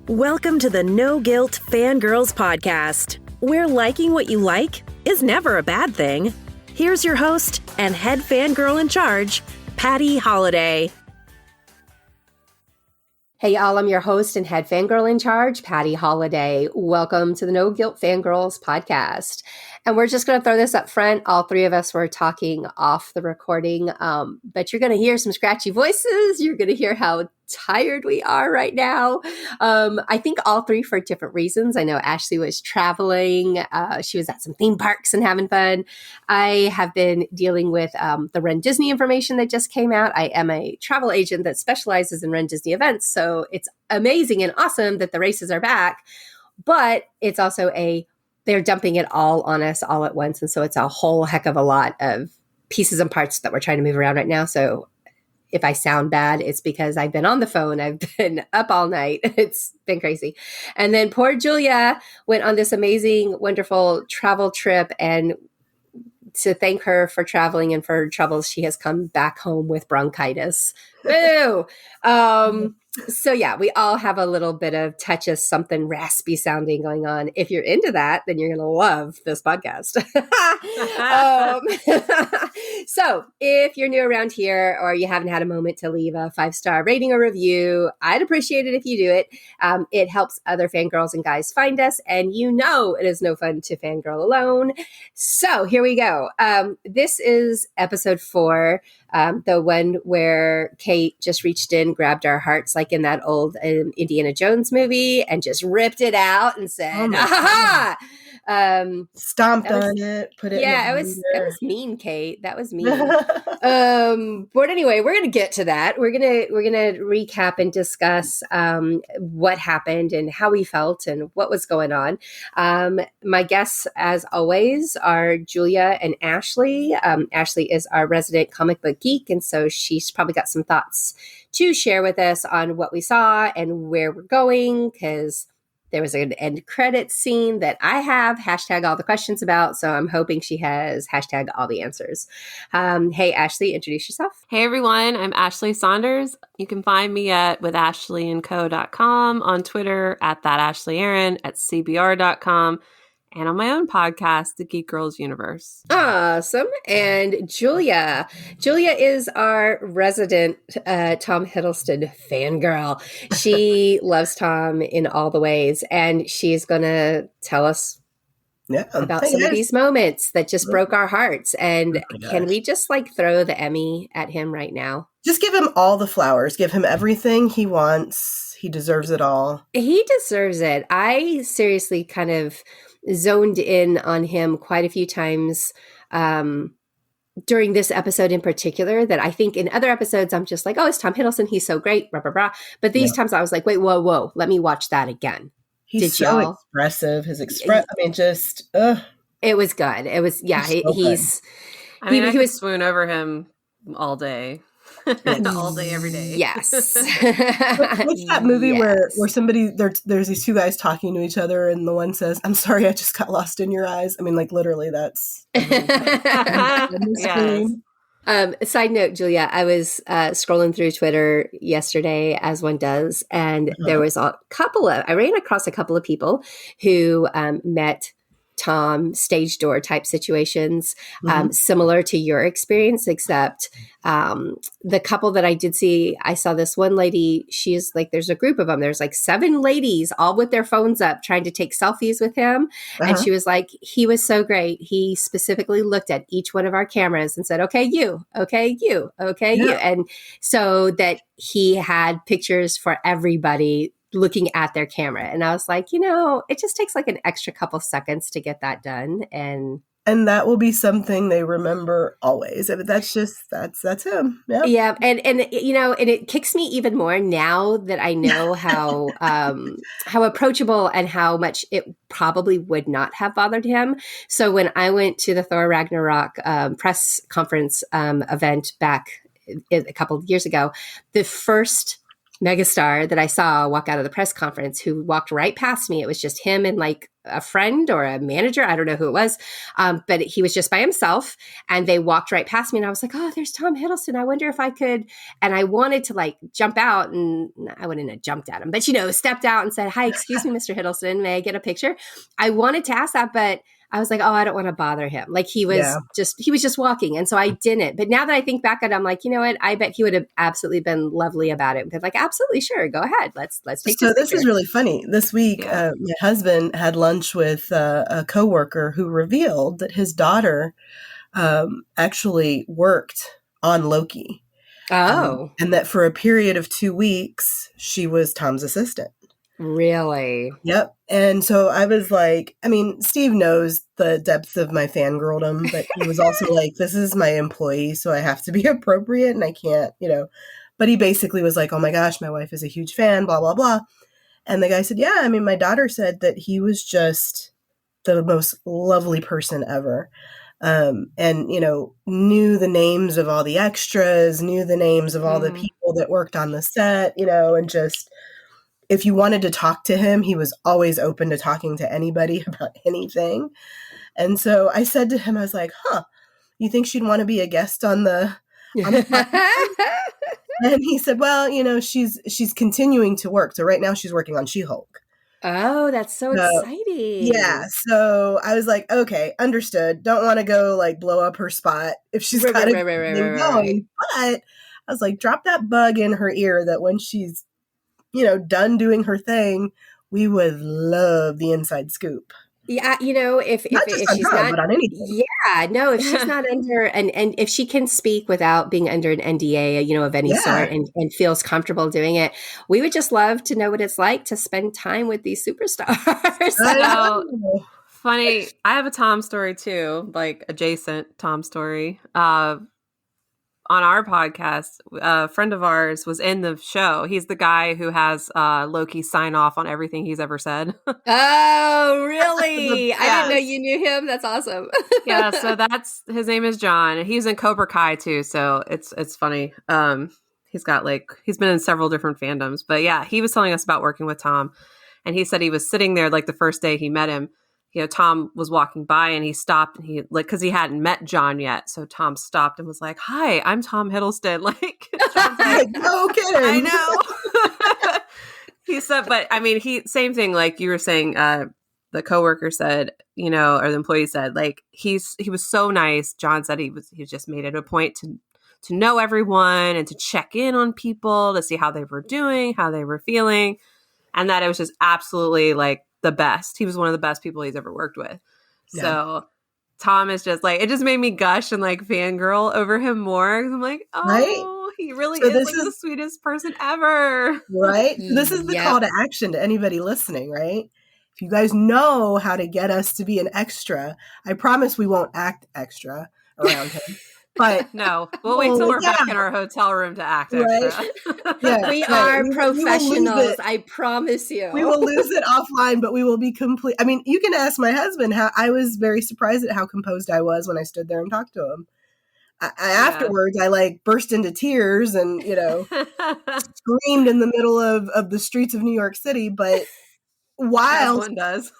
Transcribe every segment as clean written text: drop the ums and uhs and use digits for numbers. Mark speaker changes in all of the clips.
Speaker 1: Welcome to the No Guilt Fangirls podcast, where liking what you like is never a bad thing. Here's your host and head fangirl in charge, Patty Holiday.
Speaker 2: Hey y'all, I'm your host and head fangirl in charge, Patty Holiday. Welcome to the No Guilt Fangirls podcast. And we're just going to throw this up front. All three of us were talking off the recording, but you're going to hear some scratchy voices. You're going to hear how tired we are right now. I think all three for different reasons. I know Ashely was traveling. She was at some theme parks and having fun. I have been dealing with the Run Disney information that just came out. I am a travel agent that specializes in Run Disney events. So it's amazing and awesome that the races are back, but it's also they're dumping it all on us all at once. And so it's a whole heck of a lot of pieces and parts that we're trying to move around right now. So if I sound bad, it's because I've been on the phone. I've been up all night. It's been crazy. And then poor Julia went on this amazing, wonderful travel trip. And to thank her for traveling and for her troubles, she has come back home with bronchitis. Boo! So yeah, we all have a little bit of touch of something raspy sounding going on. If you're into that, then you're going to love this podcast. So if you're new around here or you haven't had a moment to leave a 5-star rating or review, I'd appreciate it if you do it. It helps other fangirls and guys find us. And you know it is no fun to fangirl alone. So here we go. This is episode 4. The one where Kate just reached in, grabbed our hearts like in that old Indiana Jones movie and just ripped it out and said, "Aha!"
Speaker 3: Stomped on it, put it.
Speaker 2: Yeah, it was mean, Kate. That was mean. But anyway, we're gonna get to that. We're gonna recap and discuss what happened and how we felt and what was going on. My guests, as always, are Julia and Ashely. Ashely is our resident comic book geek, and so she's probably got some thoughts to share with us on what we saw and where we're going, because there was an end credits scene that I have hashtag all the questions about. So I'm hoping she has hashtag all the answers. Hey, Ashely, introduce yourself.
Speaker 4: Hey, everyone. I'm Ashely Saunders. You can find me at withashleyandco.com, on Twitter at thatashleyaaron, at cbr.com, and on my own podcast, The Geek Girls Universe.
Speaker 2: Awesome. And Julia. Julia is our resident Tom Hiddleston fangirl. She loves Tom in all the ways, and she's going to tell us about some of these moments that just broke our hearts. And can we just throw the Emmy at him right now?
Speaker 3: Just give him all the flowers. Give him everything he wants. He deserves it all.
Speaker 2: He deserves it. I seriously kind of zoned in on him quite a few times during this episode in particular, that I think in other episodes I'm just like, oh, it's Tom Hiddleston, he's so great, blah, blah, blah. But these times I was like, wait, whoa, let me watch that again.
Speaker 3: He's so expressive.
Speaker 2: It was good. It was, yeah,
Speaker 4: I could swoon over him all day. All day, every day.
Speaker 2: Yes.
Speaker 3: What's that movie where somebody, there's these two guys talking to each other and the one says, "I'm sorry, I just got lost in your eyes." I mean, literally that's
Speaker 2: yes. Side note, Julia, I was scrolling through Twitter yesterday, as one does, and there was I ran across a couple of people who met Tom stage door type situations, similar to your experience, except the couple that I did see, I saw this one lady, she's there's a group of them. There's 7 ladies all with their phones up trying to take selfies with him. And she was like, he was so great. He specifically looked at each one of our cameras and said, okay, you, okay, you, okay, you. And so that he had pictures for everybody looking at their camera. And I was like, it just takes an extra couple seconds to get that done. And
Speaker 3: that will be something they remember always. I mean, that's him. Yeah.
Speaker 2: Yeah. And it kicks me even more now that I know how approachable and how much it probably would not have bothered him. So when I went to the Thor Ragnarok press conference event back a couple of years ago, the first megastar that I saw walk out of the press conference who walked right past me. It was just him and like a friend or a manager. I don't know who it was. But he was just by himself and they walked right past me. And I was like, oh, there's Tom Hiddleston. I wonder if I could. And I wanted to like jump out and I wouldn't have jumped at him, but stepped out and said, hi, excuse me, Mr. Hiddleston. May I get a picture? I wanted to ask that, but I was like, oh, I don't want to bother him. Like he was just walking. And so I didn't. But now that I think back at it, I'm like, you know what? I bet he would have absolutely been lovely about it. But like, absolutely, sure. Go ahead. Let's take
Speaker 3: So
Speaker 2: this
Speaker 3: is really funny. This week, my husband had lunch with a coworker who revealed that his daughter actually worked on Loki.
Speaker 2: Oh.
Speaker 3: And that for a period of 2 weeks, she was Tom's assistant.
Speaker 2: Really?
Speaker 3: Yep. And so I was like, I mean, Steve knows the depth of my fangirldom, but he was also like, this is my employee, so I have to be appropriate and I can't, but he basically was like, oh my gosh, my wife is a huge fan, blah, blah, blah. And the guy said, yeah, I mean, my daughter said that he was just the most lovely person ever. And, knew the names of all the extras, knew the names of all the people that worked on the set, and just, if you wanted to talk to him, he was always open to talking to anybody about anything. And so I said to him, I was like, you think she'd want to be a guest on the And he said, well, she's continuing to work. So right now she's working on She-Hulk.
Speaker 2: Oh, that's so exciting.
Speaker 3: Yeah. So I was like, okay, understood. Don't want to go like blow up her spot if she's got to going. But I was like, drop that bug in her ear that when she's done doing her thing, we would love the inside scoop.
Speaker 2: Yeah, if she's not,
Speaker 3: but on anything.
Speaker 2: Yeah, no, if she's not under and if she can speak without being under an NDA, of any sort and feels comfortable doing it, we would just love to know what it's like to spend time with these superstars.
Speaker 4: Funny, I have a Tom story too, like adjacent Tom story. On our podcast, a friend of ours was in the show. He's the guy who has Loki sign off on everything he's ever said.
Speaker 2: Oh, really? Yes. I didn't know you knew him. That's awesome.
Speaker 4: Yeah, so his name is John. He's in Cobra Kai too, so it's funny. He's been in several different fandoms. But yeah, he was telling us about working with Tom. And he said he was sitting there like the first day he met him. Tom was walking by and he stopped and he because he hadn't met John yet. So Tom stopped and was like, hi, I'm Tom Hiddleston. Like,
Speaker 3: no kidding.
Speaker 4: I know. He said, but I mean, same thing. Like you were saying, the coworker said, or the employee said, like, he was so nice. John said he just made it a point to know everyone and to check in on people to see how they were doing, how they were feeling. And that it was just absolutely like, the best. He was one of the best people he's ever worked with. Yeah. So Tom is just like, it just made me gush and like fangirl over him more. I'm like, he really is like the sweetest person ever.
Speaker 3: Right? This is the call to action to anybody listening, right? If you guys know how to get us to be an extra, I promise we won't act extra around him. But
Speaker 4: no, we'll wait till we're back in our hotel room to act extra.
Speaker 2: Yeah, we are professionals. I promise you.
Speaker 3: We will lose it offline, but we will be complete. I mean, you can ask my husband how I was very surprised at how composed I was when I stood there and talked to him. Afterwards, I like burst into tears and, screamed in the middle of the streets of New York City. But
Speaker 4: one does.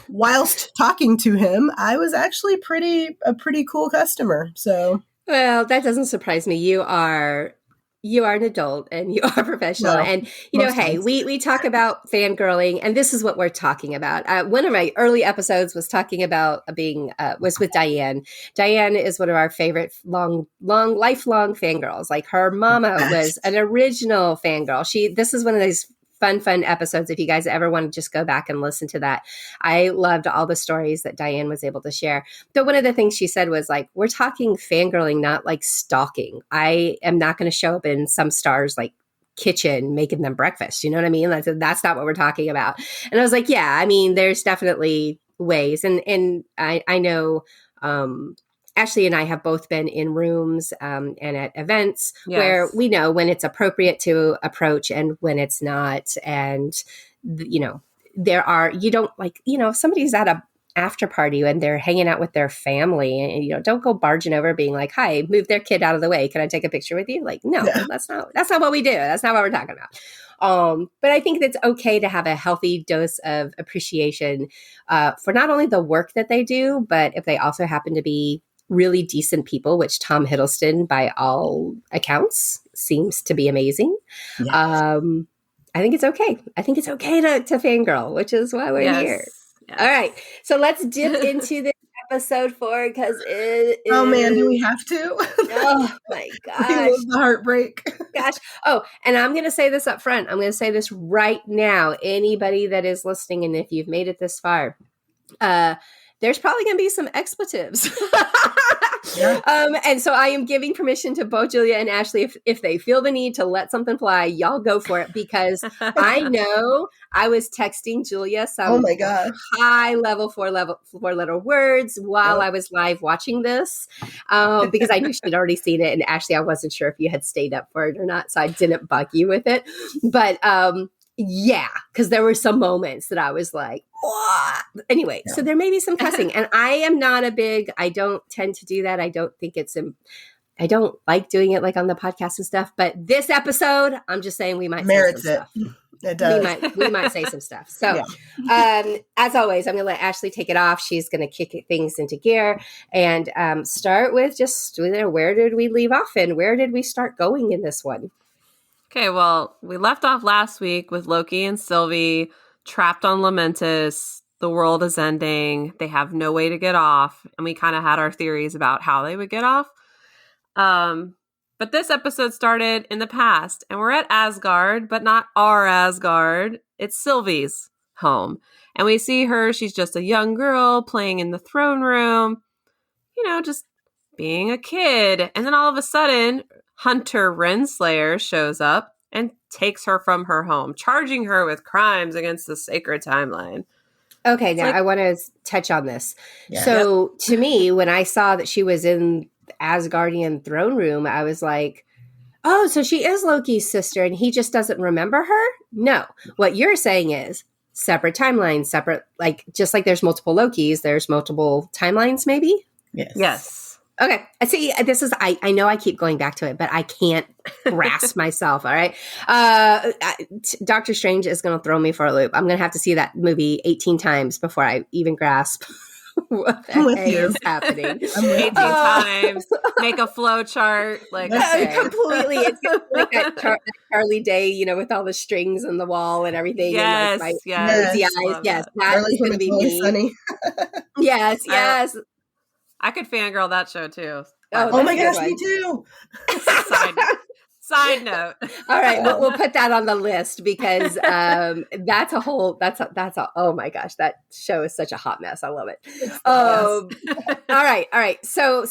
Speaker 3: Whilst talking to him, I was actually a pretty cool customer. So,
Speaker 2: well, that doesn't surprise me. You are an adult and you are professional. Well, and, hey, we talk about fangirling, and this is what we're talking about. One of my early episodes was talking about was with Diane. Diane is one of our favorite lifelong fangirls. Like her mama was an original fangirl. This is one of those fun episodes. If you guys ever want to just go back and listen to that, I loved all the stories that Diane was able to share. But one of the things she said was like, we're talking fangirling, not like stalking. I am not going to show up in some star's like kitchen making them breakfast. You know what I mean? That's not what we're talking about. And I was like, yeah, I mean, there's definitely ways. And I know, Ashely and I have both been in rooms and at events where we know when it's appropriate to approach and when it's not. And, if somebody's at after party and they're hanging out with their family, and don't go barging over being like, hi, move their kid out of the way, can I take a picture with you? Like, no, that's not what we do. That's not what we're talking about. But I think it's okay to have a healthy dose of appreciation for not only the work that they do, but if they also happen to be really decent people, which Tom Hiddleston, by all accounts, seems to be amazing. Yes. I think it's okay. I think it's okay to fangirl, which is why we're here. Yes. All right. So let's dip into this episode 4 because it is...
Speaker 3: Oh, man, do we have to?
Speaker 2: Oh, my gosh.
Speaker 3: We love the heartbreak.
Speaker 2: Gosh. Oh, and I'm going to say this up front. I'm going to say this right now. Anybody that is listening, and if you've made it this far, there's probably going to be some expletives. Yeah. And so I am giving permission to both Julia and Ashely, if they feel the need to let something fly, y'all go for it, because I know I was texting Julia some high level four letter words while I was live watching this, because I knew she'd already seen it. And Ashely, I wasn't sure if you had stayed up for it or not, so I didn't bug you with it. But yeah, because there were some moments that I was like, what? Anyway, so there may be some cussing. And I am not I don't tend to do that. I don't think I don't like doing it like on the podcast and stuff. But this episode, I'm just saying we might say some stuff.
Speaker 3: It does.
Speaker 2: We might say some stuff. So as always, I'm going to let Ashely take it off. She's going to kick things into gear and start with just where did we leave off and where did we start going in this one?
Speaker 4: Okay, well, we left off last week with Loki and Sylvie trapped on Lamentis. The world is ending. They have no way to get off. And we kind of had our theories about how they would get off. But this episode started in the past. And we're at Asgard, but not our Asgard. It's Sylvie's home. And we see her. She's just a young girl playing in the throne room. Just being a kid. And then all of a sudden, Hunter Renslayer shows up and takes her from her home, charging her with crimes against the sacred timeline.
Speaker 2: Okay, now I want to touch on this. Yeah. So to me, when I saw that she was in the Asgardian throne room, I was like, oh, so she is Loki's sister and he just doesn't remember her? No. What you're saying is separate timelines, just like there's multiple Lokis, there's multiple timelines maybe?
Speaker 4: Yes.
Speaker 2: Okay. See, I know I keep going back to it, but I can't grasp myself. All right. Doctor Strange is going to throw me for a loop. I'm going to have to see that movie 18 times before I even grasp what the heck is happening.
Speaker 4: 18 times, make a flow chart.
Speaker 2: Completely. It's like that Charlie Day, with all the strings on the wall and everything.
Speaker 4: Yes.
Speaker 2: And eyes. Yes. That is going to be me.
Speaker 3: Funny.
Speaker 2: Yes.
Speaker 4: I could fangirl that show too.
Speaker 2: Oh
Speaker 3: my gosh, me too.
Speaker 4: Side note.
Speaker 2: All right, we'll put that on the list because that's a oh my gosh, that show is such a hot mess. I love it. All right. So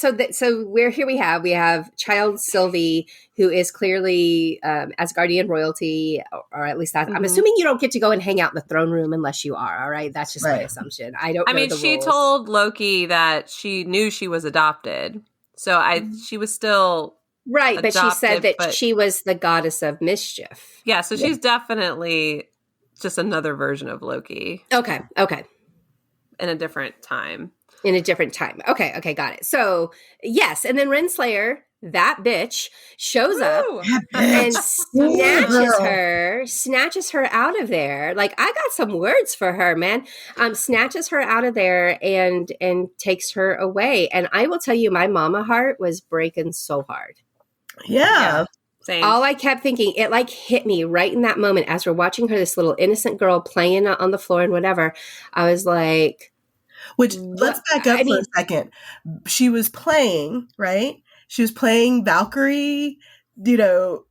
Speaker 2: we're here. We have child Sylvie, who is clearly Asgardian royalty, or at least I'm assuming you don't get to go and hang out in the throne room unless you are. All right, that's just my assumption. I mean,
Speaker 4: she
Speaker 2: rules.
Speaker 4: told Loki that she knew she was adopted, so she was still.
Speaker 2: Right,
Speaker 4: adopted,
Speaker 2: but she said that she was the goddess of mischief.
Speaker 4: Yeah, so she's definitely just another version of Loki.
Speaker 2: Okay.
Speaker 4: In a different time.
Speaker 2: Okay, got it. So, yes, and then Renslayer, that bitch, shows up and snatches her out of there. Like, I got some words for her, man. Snatches her out of there and takes her away. And I will tell you, my mama heart was breaking so hard.
Speaker 3: Yeah.
Speaker 4: Same.
Speaker 2: All I kept thinking, it hit me right in that moment as we're watching her, this little innocent girl playing on the floor and whatever. I was like,
Speaker 3: let's back up for a second. She was playing, right? She was playing Valkyrie,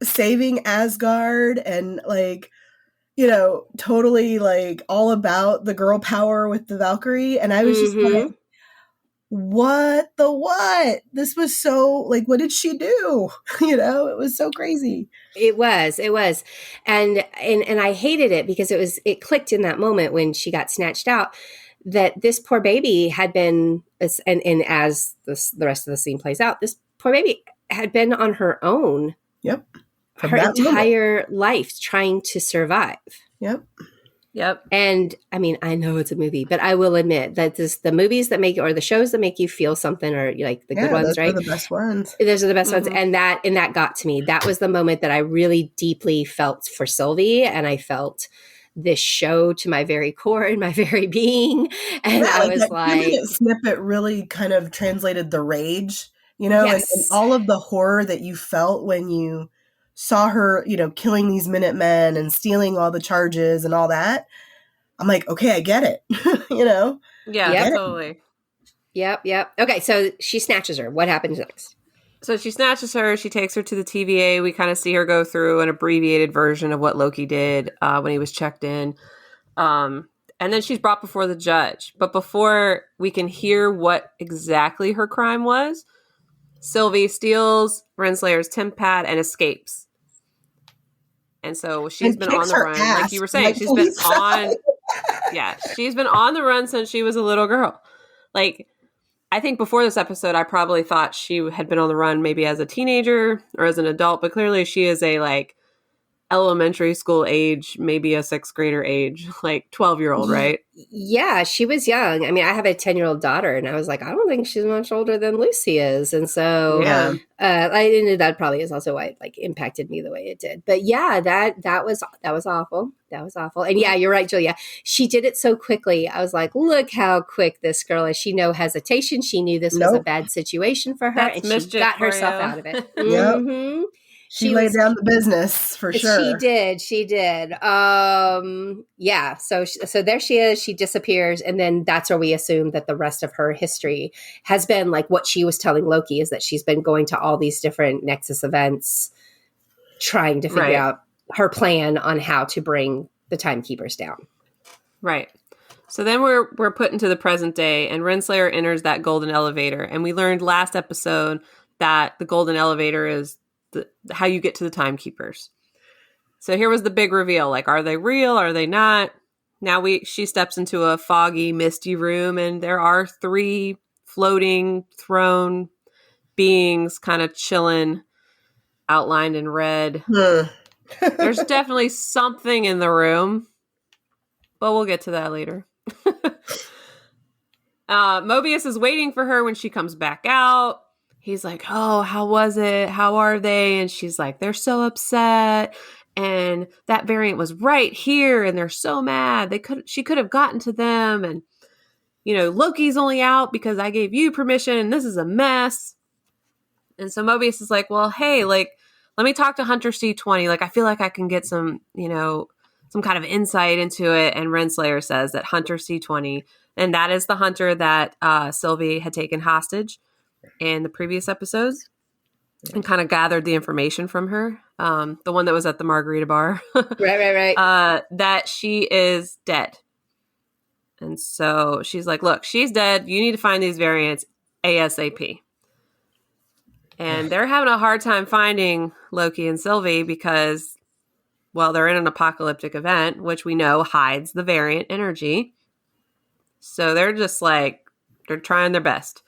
Speaker 3: saving Asgard and totally all about the girl power with the Valkyrie. And I was just like, what? This was so what did she do? It was so crazy.
Speaker 2: It was. And I hated it because it clicked in that moment when she got snatched out that this poor baby had been, and as the rest of the scene plays out, this poor baby had been on her own.
Speaker 3: Yep.
Speaker 2: Her entire life trying to survive.
Speaker 3: Yep.
Speaker 4: Yep.
Speaker 2: And I mean, I know it's a movie, but I will admit that the movies that make, or the shows that make you feel something, are like the good ones,
Speaker 3: those
Speaker 2: right?
Speaker 3: are the best ones.
Speaker 2: Those are the best ones. And that got to me. That was the moment that I really deeply felt for Sylvie, and I felt this show to my very core and my very being. And I was
Speaker 3: that
Speaker 2: like,
Speaker 3: 2-minute snippet really kind of translated the rage, and
Speaker 2: yes.
Speaker 3: all of the horror that you felt when you saw her, killing these Minutemen and stealing all the charges and all that. I'm like, okay, I get it.
Speaker 4: Yeah, totally.
Speaker 2: Yep. Okay, so she snatches her. What happens next?
Speaker 4: So she snatches her. She takes her to the TVA. We kind of see her go through an abbreviated version of what Loki did when he was checked in. And then she's brought before the judge. But before we can hear what exactly her crime was, Sylvie steals Renslayer's temp pad and escapes. And so she's been on the run. Like you were saying, she's been on... Yeah, she's been on the run since she was a little girl. Like, I think before this episode, I probably thought she had been on the run maybe as a teenager or as an adult, but clearly she is a like elementary school age, maybe a 6th grader age, like 12-year-old, right?
Speaker 2: Yeah, she was young. I mean, I have a 10-year-old daughter, and I was like, I don't think she's much older than Lucy is. And so that probably is also why it like impacted me the way it did. But yeah, that was awful. That was awful. And yeah, you're right, Julia. She did it so quickly. I was like, look how quick this girl is. She no hesitation. She knew this was a bad situation for her, and she got herself out of it. Mm-hmm.
Speaker 3: She laid down the business for sure.
Speaker 2: She did. Yeah. So there she is. She disappears. And then that's where we assume that the rest of her history has been like what she was telling Loki, is that she's been going to all these different Nexus events, trying to figure out her plan on how to bring the Timekeepers down. Right.
Speaker 4: So then we're put into the present day, and Renslayer enters that golden elevator. And we learned last episode that the golden elevator is how you get to the Timekeepers. So here was the big reveal. Like, are they real? Are they not? Now she steps into a foggy, misty room, and there are 3 floating throne beings kind of chilling, outlined in red. There's definitely something in the room, but we'll get to that later. Mobius is waiting for her when she comes back out. He's like, oh, how was it? How are they? And she's like, they're so upset. And that variant was right here. And they're so mad. She could have gotten to them. And, Loki's only out because I gave you permission. And this is a mess. And so Mobius is like, well, hey, like, let me talk to Hunter C20. Like, I feel like I can get some, some kind of insight into it. And Renslayer says that Hunter C20, and that is the hunter that Sylvie had taken hostage in the previous episodes, and kind of gathered the information from her. The one that was at the margarita bar.
Speaker 2: Right.
Speaker 4: That she is dead. And so she's like, look, she's dead. You need to find these variants ASAP. And they're having a hard time finding Loki and Sylvie because, well, they're in an apocalyptic event, which we know hides the variant energy. So they're just like, they're trying their best.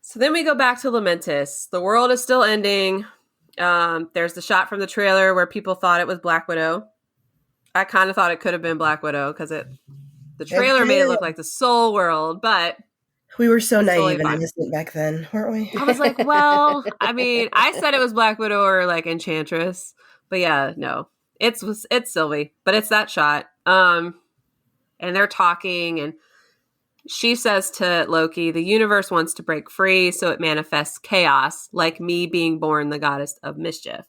Speaker 4: So then we go back to Lamentis. The world is still ending. There's the shot from the trailer where people thought it was Black Widow. I kind of thought it could have been Black Widow because the trailer made it look like the Soul World, but
Speaker 3: we were so naive and innocent back then, weren't we?
Speaker 4: I was like, well, I mean, I said it was Black Widow or like Enchantress, but yeah, no, it's Sylvie, but it's that shot. And they're talking, and she says to Loki, the universe wants to break free, so it manifests chaos, like me being born the goddess of mischief.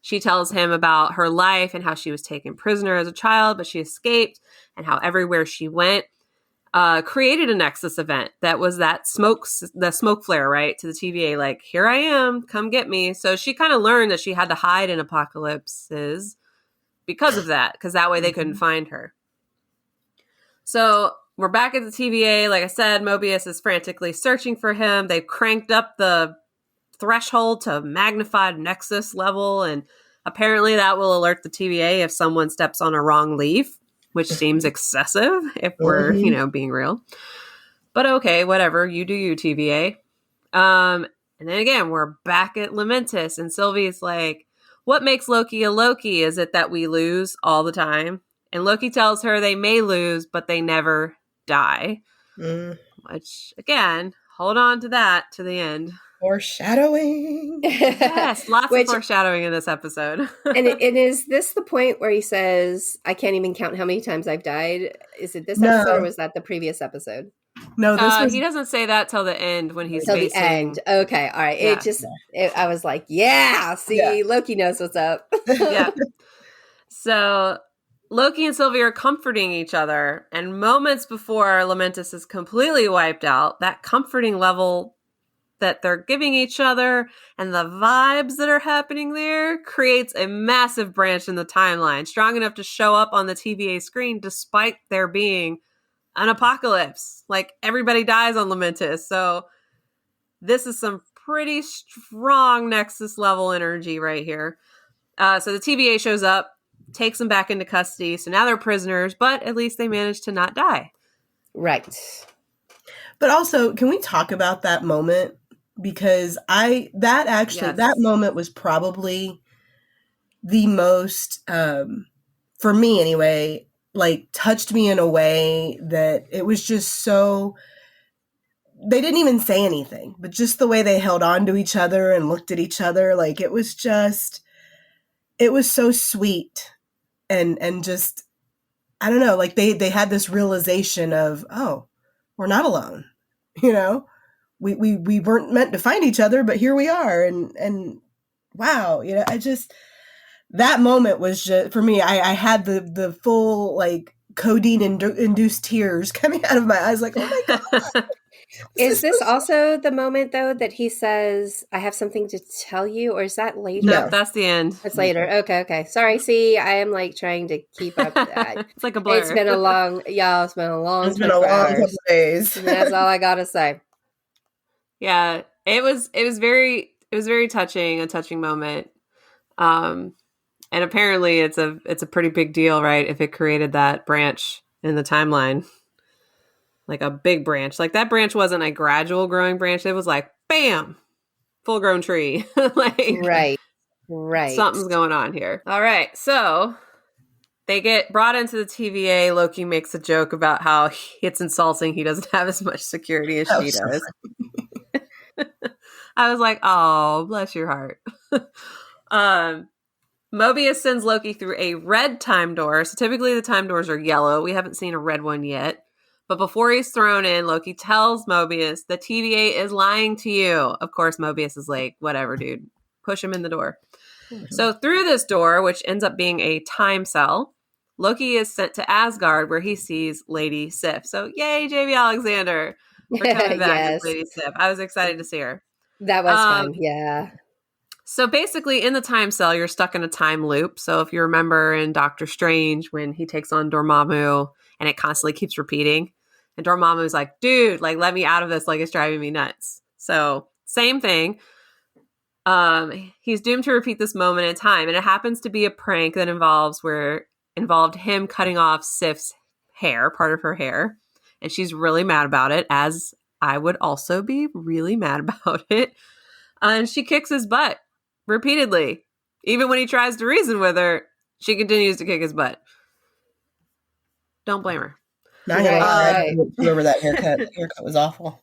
Speaker 4: She tells him about her life and how she was taken prisoner as a child, but she escaped, and how everywhere she went created a Nexus event that was the smoke flare, right, to the TVA, like, here I am, come get me. So she kind of learned that she had to hide in apocalypses because of that, because that way they couldn't find her. So we're back at the TVA. Like I said, Mobius is frantically searching for him. They've cranked up the threshold to magnified Nexus level, and apparently that will alert the TVA if someone steps on a wrong leaf, which seems excessive if we're, being real. But okay, whatever. You do you, TVA. And then again, we're back at Lamentis, and Sylvie's like, what makes Loki a Loki? Is it that we lose all the time? And Loki tells her they may lose, but they never die. Which, again, hold on to that to the end.
Speaker 3: Foreshadowing.
Speaker 4: Yes, lots of foreshadowing in this episode.
Speaker 2: and is this the point where he says, I can't even count how many times I've died? Is it this episode or was that the previous episode?
Speaker 3: No,
Speaker 4: he doesn't say that till the end when he's
Speaker 2: till
Speaker 4: facing...
Speaker 2: the end. Okay, all right. Yeah. I was like, Loki knows what's up.
Speaker 4: Yeah. So Loki and Sylvie are comforting each other, and moments before Lamentis is completely wiped out, that comforting level that they're giving each other and the vibes that are happening there creates a massive branch in the timeline, strong enough to show up on the TVA screen despite there being an apocalypse. Like, everybody dies on Lamentis. So this is some pretty strong Nexus level energy right here. So the TVA shows up, takes them back into custody. So now they're prisoners, but at least they managed to not die.
Speaker 2: Right.
Speaker 3: But also, can we talk about that moment? Because that moment was probably the most, for me anyway, like, touched me in a way that it was just so, they didn't even say anything, but just the way they held on to each other and looked at each other, like, it was so sweet and just, I don't know, like they had this realization of, oh, we're not alone, you know? We weren't meant to find each other, but here we are. And wow, you know, that moment was just, for me, I had the full, like, codeine induced tears coming out of my eyes. Like, oh my God.
Speaker 2: Is this also the moment, though, that he says, I have something to tell you? Or is that later?
Speaker 4: No, that's the end.
Speaker 2: It's later. Okay. Sorry. See, I am, like, trying to keep up.
Speaker 4: It's like a blur.
Speaker 2: It's been a long
Speaker 3: couple days.
Speaker 2: That's all I got to say.
Speaker 4: Yeah, it was very touching, a touching moment. And apparently it's a pretty big deal, right? If it created that branch in the timeline, like a big branch, like that branch wasn't a gradual growing branch. It was like, bam, full grown tree. Like,
Speaker 2: right.
Speaker 4: Something's going on here. All right. So they get brought into the TVA. Loki makes a joke about how it's insulting. He doesn't have as much security as she does. I was like, oh, bless your heart. Mobius sends Loki through a red time door. So typically the time doors are yellow. We haven't seen a red one yet. But before he's thrown in, Loki tells Mobius, the TVA is lying to you. Of course, Mobius is like, whatever, dude. Push him in the door. Mm-hmm. So through this door, which ends up being a time cell, Loki is sent to Asgard, where he sees Lady Sif. So yay, JB Alexander for coming back as Lady Sif. I was excited to see her.
Speaker 2: That was fun, yeah.
Speaker 4: So basically, in the time cell, you're stuck in a time loop. So if you remember in Doctor Strange, when he takes on Dormammu, and it constantly keeps repeating, and Dormammu's like, dude, like, let me out of this, like, it's driving me nuts. So same thing. He's doomed to repeat this moment in time, and it happens to be a prank that involved him cutting off Sif's hair, part of her hair, and she's really mad about it, as I would also be really mad about it. And she kicks his butt repeatedly. Even when he tries to reason with her, she continues to kick his butt. Don't blame her.
Speaker 3: Not gonna lie, whoever that haircut was awful.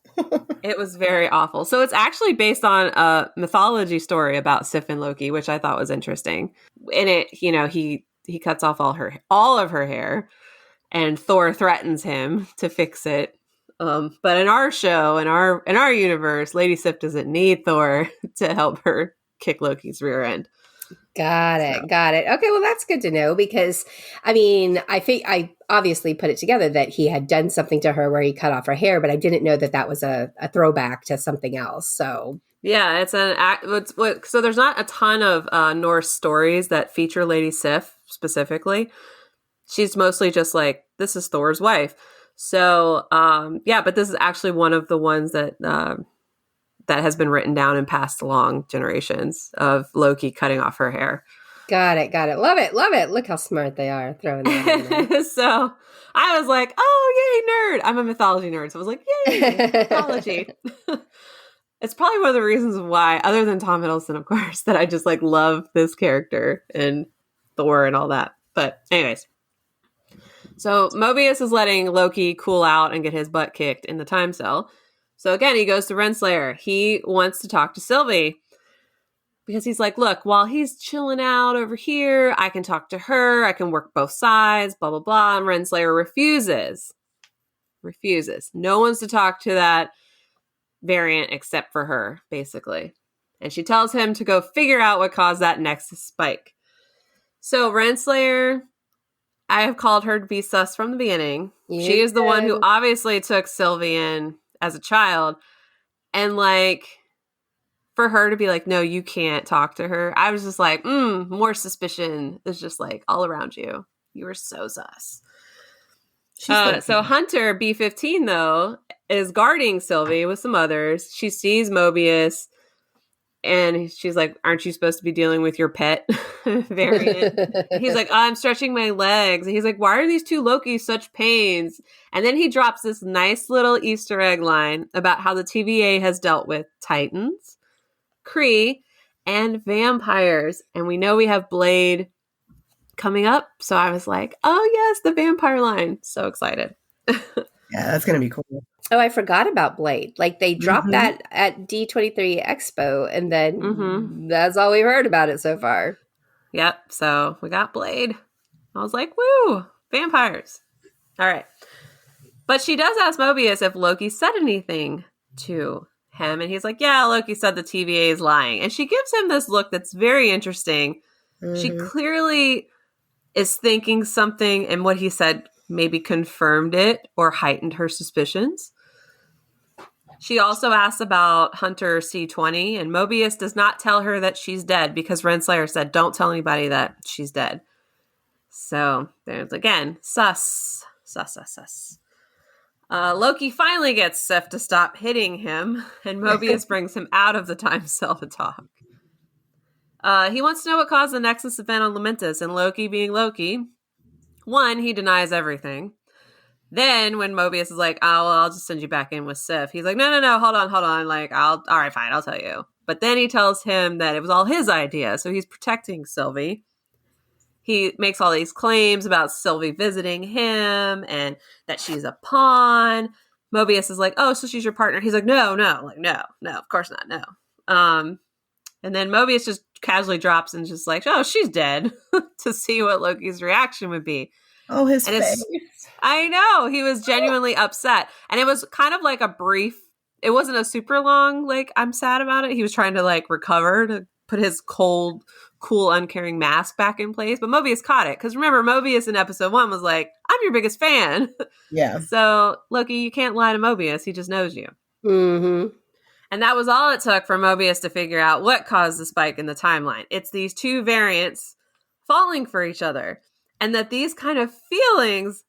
Speaker 4: It was very awful. So it's actually based on a mythology story about Sif and Loki, which I thought was interesting. In it, you know, he cuts off all of her hair, and Thor threatens him to fix it. But in our show, in our universe, Lady Sif doesn't need Thor to help her kick Loki's rear end.
Speaker 2: Got it. Okay, well, that's good to know, because, I mean, I think I obviously put it together that he had done something to her where he cut off her hair, but I didn't know that was a throwback to something else. So
Speaker 4: yeah, so there's not a ton of Norse stories that feature Lady Sif specifically. She's mostly just like, this is Thor's wife. So, but this is actually one of the ones that has been written down and passed along generations of Loki cutting off her hair.
Speaker 2: Got it. Love it. Look how smart they are throwing that in there.
Speaker 4: So I was like, oh, yay, nerd. I'm a mythology nerd. So I was like, yay, mythology. It's probably one of the reasons why, other than Tom Hiddleston, of course, that I just like love this character and Thor and all that. But anyways. So Mobius is letting Loki cool out and get his butt kicked in the time cell. So again, he goes to Renslayer. He wants to talk to Sylvie because he's like, look, while he's chilling out over here, I can talk to her. I can work both sides, blah, blah, blah. And Renslayer refuses. No one's to talk to that variant except for her, basically. And she tells him to go figure out what caused that Nexus spike. So Renslayer, I have called her to be sus from the beginning. She is the one who obviously took Sylvie in as a child. And like, for her to be like, no, you can't talk to her. I was just like, more suspicion is just like all around you. You were so sus. So Hunter B-15 though is guarding Sylvie with some others. She sees Mobius and she's like, aren't you supposed to be dealing with your pet variant? He's like, I'm stretching my legs. And he's like, why are these two Lokis such pains? And then he drops this nice little Easter egg line about how the TVA has dealt with Titans, Kree, and vampires. And we know we have Blade coming up. So I was like, oh yes, the vampire line. So excited.
Speaker 3: Yeah, that's going to be cool.
Speaker 2: Oh, I forgot about Blade. Like they dropped that at D23 Expo and then that's all we've heard about it so far.
Speaker 4: Yep. So we got Blade. I was like, woo, vampires. All right. But she does ask Mobius if Loki said anything to him. And he's like, yeah, Loki said the TVA is lying. And she gives him this look that's very interesting. She clearly is thinking something, and what he said maybe confirmed it or heightened her suspicions. She also asks about Hunter C20, and Mobius does not tell her that she's dead because Renslayer said, don't tell anybody that she's dead. So there's, again, sus. Loki finally gets Sif to stop hitting him, and Mobius brings him out of the time cell to talk. He wants to know what caused the Nexus event on Lamentus, and Loki being Loki, one, he denies everything. Then when Mobius is like, oh, well, I'll just send you back in with Sif, he's like, no, hold on. Like, all right, fine, I'll tell you. But then he tells him that it was all his idea, so he's protecting Sylvie. He makes all these claims about Sylvie visiting him and that she's a pawn. Mobius is like, oh, so she's your partner. He's like, no, of course not, no. And then Mobius just casually drops and just like, oh, she's dead, to see what Loki's reaction would be.
Speaker 3: Oh, his face.
Speaker 4: I know. He was genuinely upset. And it was kind of like a brief, it wasn't a super long, like, I'm sad about it. He was trying to like recover to put his cold, cool, uncaring mask back in place. But Mobius caught it. Because remember, Mobius in episode 1 was like, I'm your biggest fan.
Speaker 3: Yeah.
Speaker 4: So, Loki, you can't lie to Mobius. He just knows you.
Speaker 2: Mm-hmm.
Speaker 4: And that was all it took for Mobius to figure out what caused the spike in the timeline. It's these two variants falling for each other. And that these kind of feelings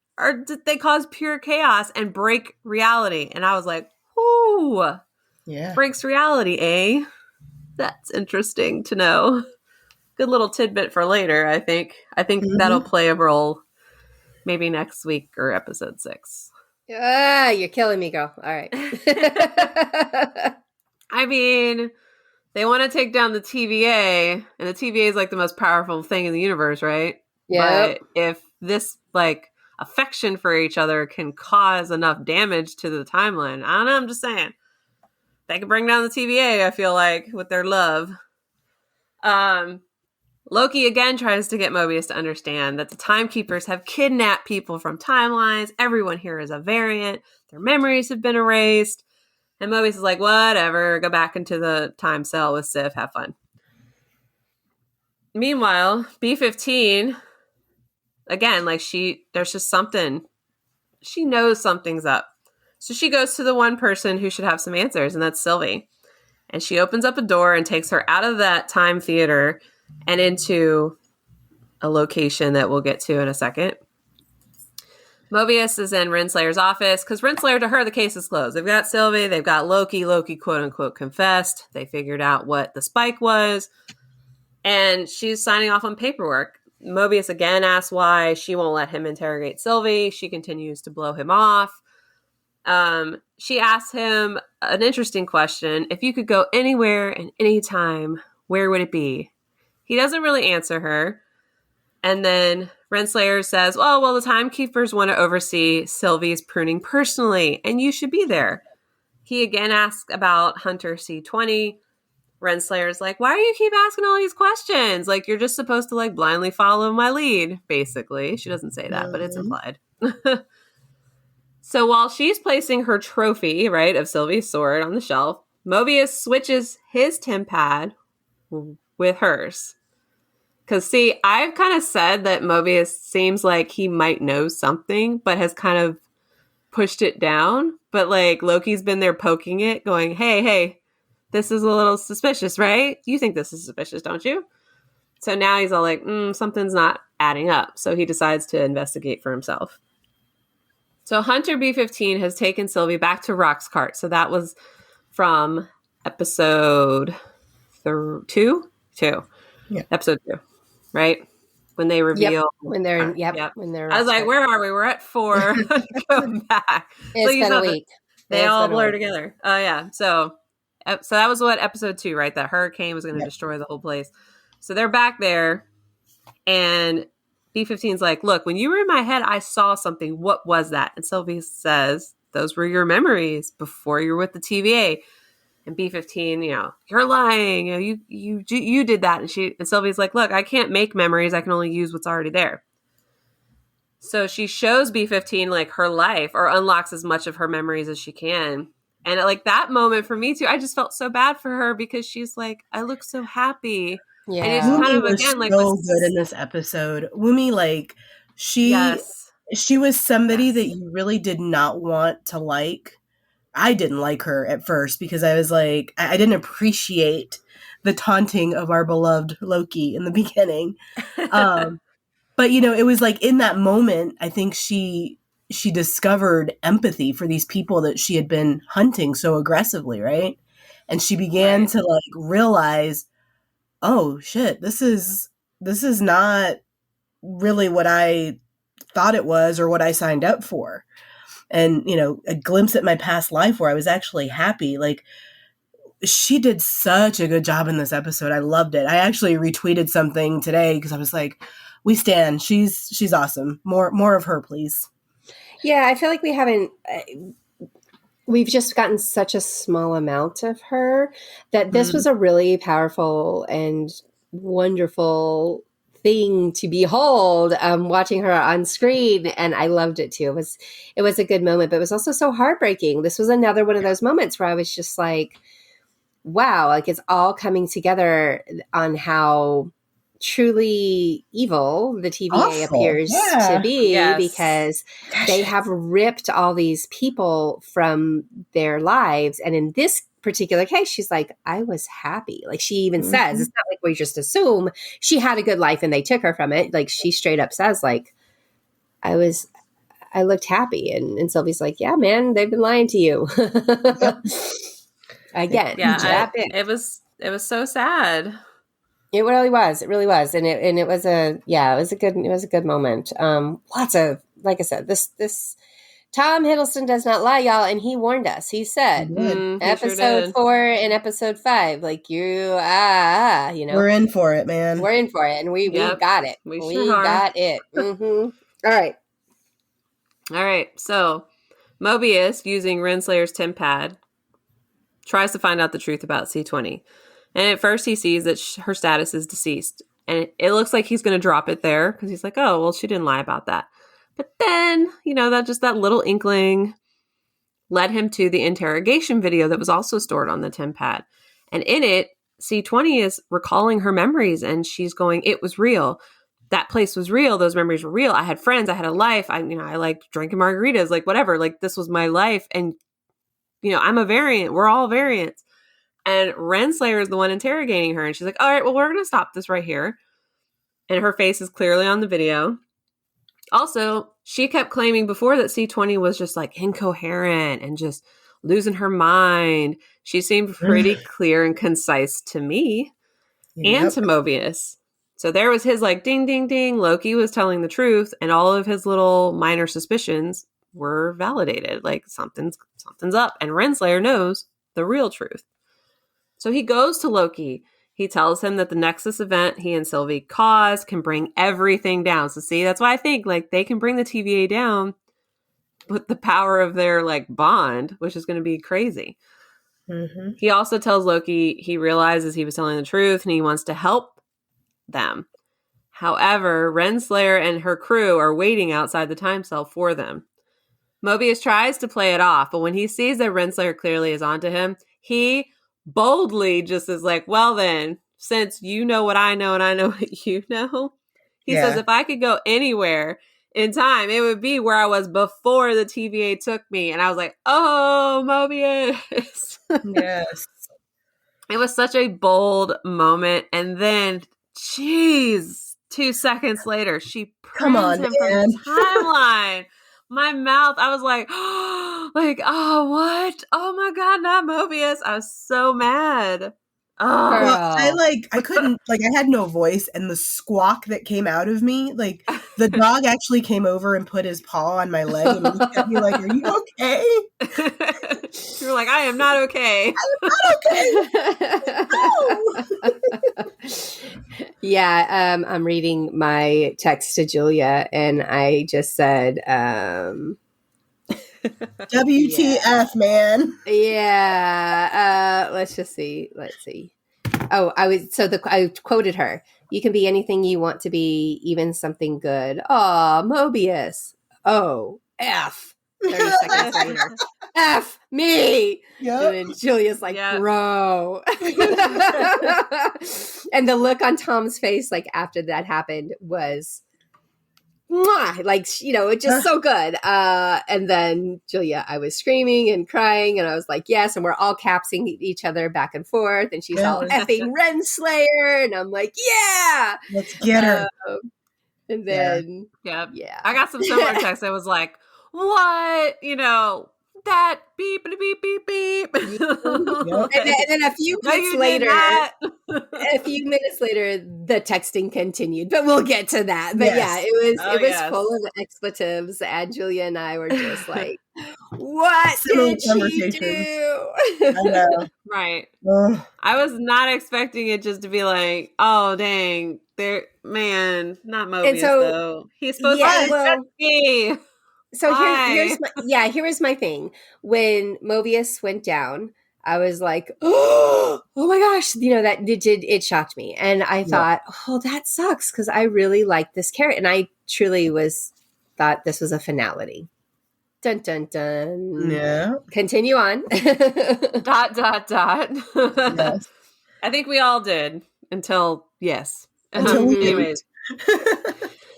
Speaker 4: they cause pure chaos and break reality. And I was like, ooh,
Speaker 3: yeah,
Speaker 4: breaks reality, eh? That's interesting to know. Good little tidbit for later, I think. I think that'll play a role maybe next week or episode 6.
Speaker 2: You're killing me, girl. All right.
Speaker 4: I mean, they want to take down the TVA, and the TVA is like the most powerful thing in the universe, right?
Speaker 2: Yeah.
Speaker 4: But if this like affection for each other can cause enough damage to the timeline, I don't know, I'm just saying. They can bring down the TVA, I feel like, with their love. Loki again tries to get Mobius to understand that the Timekeepers have kidnapped people from timelines. Everyone here is a variant. Their memories have been erased. And Mobius is like, whatever, go back into the time cell with Sif, have fun. Meanwhile, B-15, again, like there's just something. She knows something's up. So she goes to the one person who should have some answers, and that's Sylvie. And she opens up a door and takes her out of that time theater and into a location that we'll get to in a second. Mobius is in Renslayer's office because Renslayer, to her, the case is closed. They've got Sylvie. They've got Loki. Loki, quote unquote, confessed. They figured out what the spike was. And she's signing off on paperwork. Mobius again asks why she won't let him interrogate Sylvie. She continues to blow him off. She asks him an interesting question. If you could go anywhere and anytime, where would it be? He doesn't really answer her. And then Renslayer says, well, the timekeepers want to oversee Sylvie's pruning personally, and you should be there. He again asks about Hunter C20. Renslayer's like, why do you keep asking all these questions? Like, you're just supposed to, like, blindly follow my lead, basically. She doesn't say that, but it's implied. So while she's placing her trophy, right, of Sylvie's sword on the shelf, Mobius switches his TemPad with hers. Because, see, I've kind of said that Mobius seems like he might know something, but has kind of pushed it down. But, like, Loki's been there poking it, going, hey, this is a little suspicious, right? You think this is suspicious, don't you? So now he's all like, something's not adding up. So he decides to investigate for himself. So Hunter B-15 has taken Sylvie back to Roxcart. So that was from episode 2?
Speaker 2: Yeah.
Speaker 4: Episode 2, right? When they reveal.
Speaker 2: When they're
Speaker 4: I was like, where are we? We're at 4. Go back.
Speaker 2: It's been a week.
Speaker 4: They all blur together. Oh, yeah. So that was what episode 2, right? That hurricane was going to destroy the whole place. So they're back there, and B-15's like, look, when you were in my head, I saw something. What was that? And Sylvie says, those were your memories before you were with the TVA. And B-15, you're lying. You did that. And Sylvie's like, look, I can't make memories. I can only use what's already there. So she shows B-15 like her life, or unlocks as much of her memories as she can. And like that moment for me too, I just felt so bad for her because she's like, I look so happy.
Speaker 2: Yeah.
Speaker 4: And it's kind of, again, like,
Speaker 3: so good in this episode. Woomy, like, she was somebody that you really did not want to like. I didn't like her at first because I was like, I didn't appreciate the taunting of our beloved Loki in the beginning. But, it was like in that moment, I think she discovered empathy for these people that she had been hunting so aggressively, right? And she began to like realize, oh shit, this is not really what I thought it was or what I signed up for. And, a glimpse at my past life where I was actually happy. Like, she did such a good job in this episode. I loved it. I actually retweeted something today because I was like, we stan. She's awesome. More of her, please.
Speaker 2: Yeah, I feel like we've just gotten such a small amount of her that this was a really powerful and wonderful thing to behold, watching her on screen. And I loved it too. It was a good moment, but it was also so heartbreaking. This was another one of those moments where I was just like, wow, like it's all coming together on how truly evil the TVA appears to be, because they have ripped all these people from their lives. And in this particular case, she's like, I was happy. Like she even says, it's not like we just assume she had a good life and they took her from it. Like she straight up says, like, I looked happy. And Sylvie's like, yeah, man, they've been lying to you. Again.
Speaker 4: Yeah, it was so sad.
Speaker 2: It really was. It really was. And it was a good moment. Lots of, like I said, this Tom Hiddleston does not lie, y'all. And he warned us. He said, episode 4 and episode 5, like we're
Speaker 3: in for it, man.
Speaker 2: We're in for it. And we got it. We sure got it. Mm-hmm. All right.
Speaker 4: So Mobius, using Renslayer's TemPad, tries to find out the truth about C20. And at first he sees that her status is deceased. And it looks like he's going to drop it there because he's like, oh, well, she didn't lie about that. But then, that little inkling led him to the interrogation video that was also stored on the TemPad. And in it, C20 is recalling her memories and she's going, it was real. That place was real. Those memories were real. I had friends. I had a life. I liked drinking margaritas, like whatever. Like this was my life. And, I'm a variant. We're all variants. And Renslayer is the one interrogating her. And she's like, all right, well, we're going to stop this right here. And her face is clearly on the video. Also, she kept claiming before that C20 was just like incoherent and just losing her mind. She seemed pretty clear and concise to me and to Mobius. So there was his like, ding, ding, ding. Loki was telling the truth. And all of his little minor suspicions were validated. Like something's up. And Renslayer knows the real truth. So he goes to Loki He tells him that the Nexus event he and Sylvie caused can bring everything down. So see, that's why I think like they can bring the TVA down with the power of their like bond, which is going to be crazy.
Speaker 3: Mm-hmm.
Speaker 4: He also tells Loki he realizes he was telling the truth and he wants to help them. However, Renslayer and her crew are waiting outside the time cell for them. Mobius tries to play it off, but when he sees that Renslayer clearly is onto him, he boldly just is like, well then, since you know what I know and I know what you know, he says if I could go anywhere in time, it would be where I was before the TVA took me. And I was like, oh, Mobius.
Speaker 3: Yes.
Speaker 4: It was such a bold moment. And then, jeez, 2 seconds later, she
Speaker 3: Come
Speaker 4: prunes
Speaker 3: on,
Speaker 4: him from
Speaker 3: man.
Speaker 4: the timeline. My mouth, I was like, oh, what? Oh my God, not Mobius. I was so mad. Oh.
Speaker 3: Well, I couldn't, I had no voice, and the squawk that came out of me, the dog actually came over and put his paw on my leg and looked at me like, are you okay?
Speaker 4: You were like, I am not okay.
Speaker 2: Yeah, I'm reading my text to Julia, and I just said,
Speaker 3: WTF, man.
Speaker 2: Yeah. Let's see. Oh, I quoted her. You can be anything you want to be, even something good. Aw, Mobius. Oh, F. 30 seconds later. F me.
Speaker 3: Yep.
Speaker 2: And then Julia's like, bro. And the look on Tom's face, after that happened was mwah, it's just so good. And then Julia, I was screaming and crying, and I was like, yes, and we're all capsing each other back and forth, and she's all effing Renslayer, and I'm like, yeah,
Speaker 3: let's get her.
Speaker 2: And then
Speaker 4: yeah, I got some similar texts. I was like, what, that beep beep beep beep.
Speaker 2: And then a few minutes later, the texting continued. But we'll get to that. But it was full of expletives, and Julia and I were just like, "What did she do?"
Speaker 3: I know,
Speaker 4: right? I was not expecting it just to be like, "Oh dang, not Mobius though. He's supposed to be
Speaker 2: So here was my thing. When Mobius went down, I was like, oh my gosh, it shocked me. And I thought, that sucks, because I really like this character. And I truly thought this was a finality. Dun, dun, dun.
Speaker 3: Yeah.
Speaker 2: Continue on. ...
Speaker 4: Yes. I think we all did until anyways.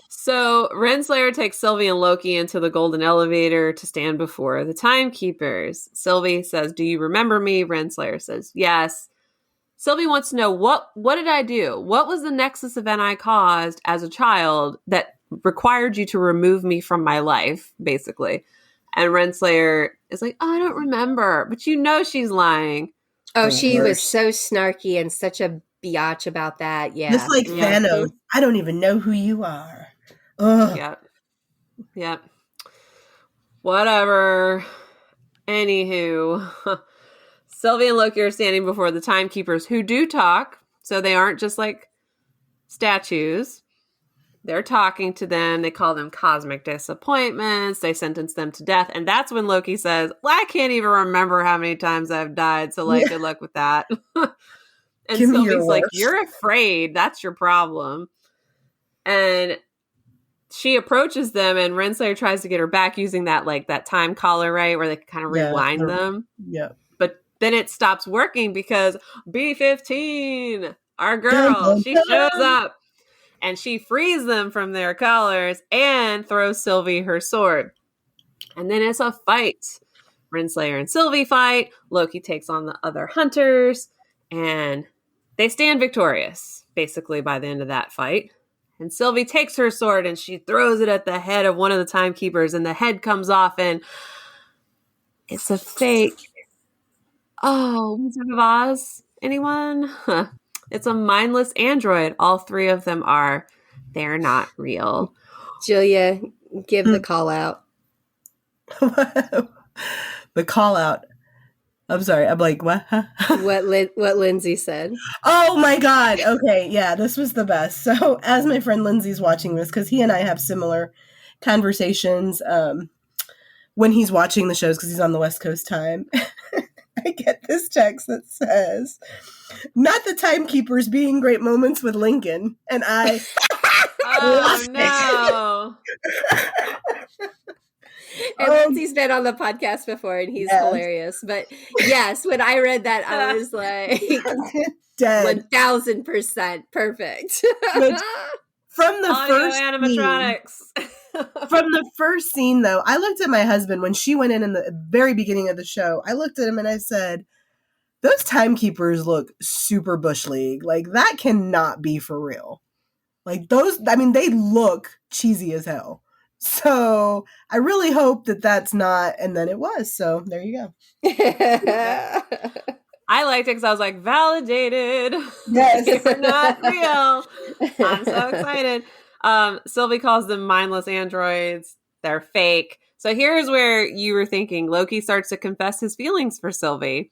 Speaker 4: So Renslayer takes Sylvie and Loki into the golden elevator to stand before the timekeepers. Sylvie says, do you remember me? Renslayer says, yes. Sylvie wants to know, what did I do? What was the Nexus event I caused as a child that required you to remove me from my life, basically? And Renslayer is like, I don't remember. But she's lying.
Speaker 2: Oh, she was so snarky and such a biatch about that. Yeah.
Speaker 3: Just like Thanos. I don't even know who you are. Ugh.
Speaker 4: Yep. Whatever. Anywho, Sylvie and Loki are standing before the timekeepers, who do talk, so they aren't just like statues. They're talking to them. They call them cosmic disappointments. They sentence them to death. And that's when Loki says, well, I can't even remember how many times I've died, so good luck with that. And Sylvie's like, you're afraid. That's your problem. And she approaches them, and Renslayer tries to get her back using that time collar, right, where they can kind of rewind them.
Speaker 3: Yeah.
Speaker 4: But then it stops working because B-15, our girl, she shows up, and she frees them from their collars and throws Sylvie her sword. And then it's a fight. Renslayer and Sylvie fight. Loki takes on the other hunters, and they stand victorious, basically, by the end of that fight. And Sylvie takes her sword and she throws it at the head of one of the timekeepers, and the head comes off, and it's a fake. Oh, Wizard of Oz? Anyone? Huh. It's a mindless android. All three of them are. They're not real.
Speaker 2: Julia, give the call out.
Speaker 3: The call out. I'm sorry. I'm like, what? Huh?
Speaker 2: What Lindsay said.
Speaker 3: Oh my God. Okay. Yeah, this was the best. So as my friend Lindsay's watching this, because he and I have similar conversations when he's watching the shows because he's on the West Coast time, I get this text that says, not the timekeepers being great moments with Lincoln. And I
Speaker 4: Oh, no.
Speaker 2: And Lindsay's been on the podcast before, and he's hilarious. But yes, when I read that, I was like,
Speaker 3: dead.
Speaker 2: 1,000% perfect.
Speaker 3: From the
Speaker 4: Audio
Speaker 3: first
Speaker 4: animatronics.
Speaker 3: From the first scene, though, I looked at my husband when she went in the very beginning of the show. I looked at him and I said, those timekeepers look super Bush League. Like, that cannot be for real. Like, those, I mean, they look cheesy as hell. So I really hope that that's not, and then it was. So there you go.
Speaker 4: I liked it because I was like, validated.
Speaker 3: Yes.
Speaker 4: You're not real. I'm so excited. Sylvie calls them mindless androids. They're fake. So here's where you were thinking Loki starts to confess his feelings for Sylvie.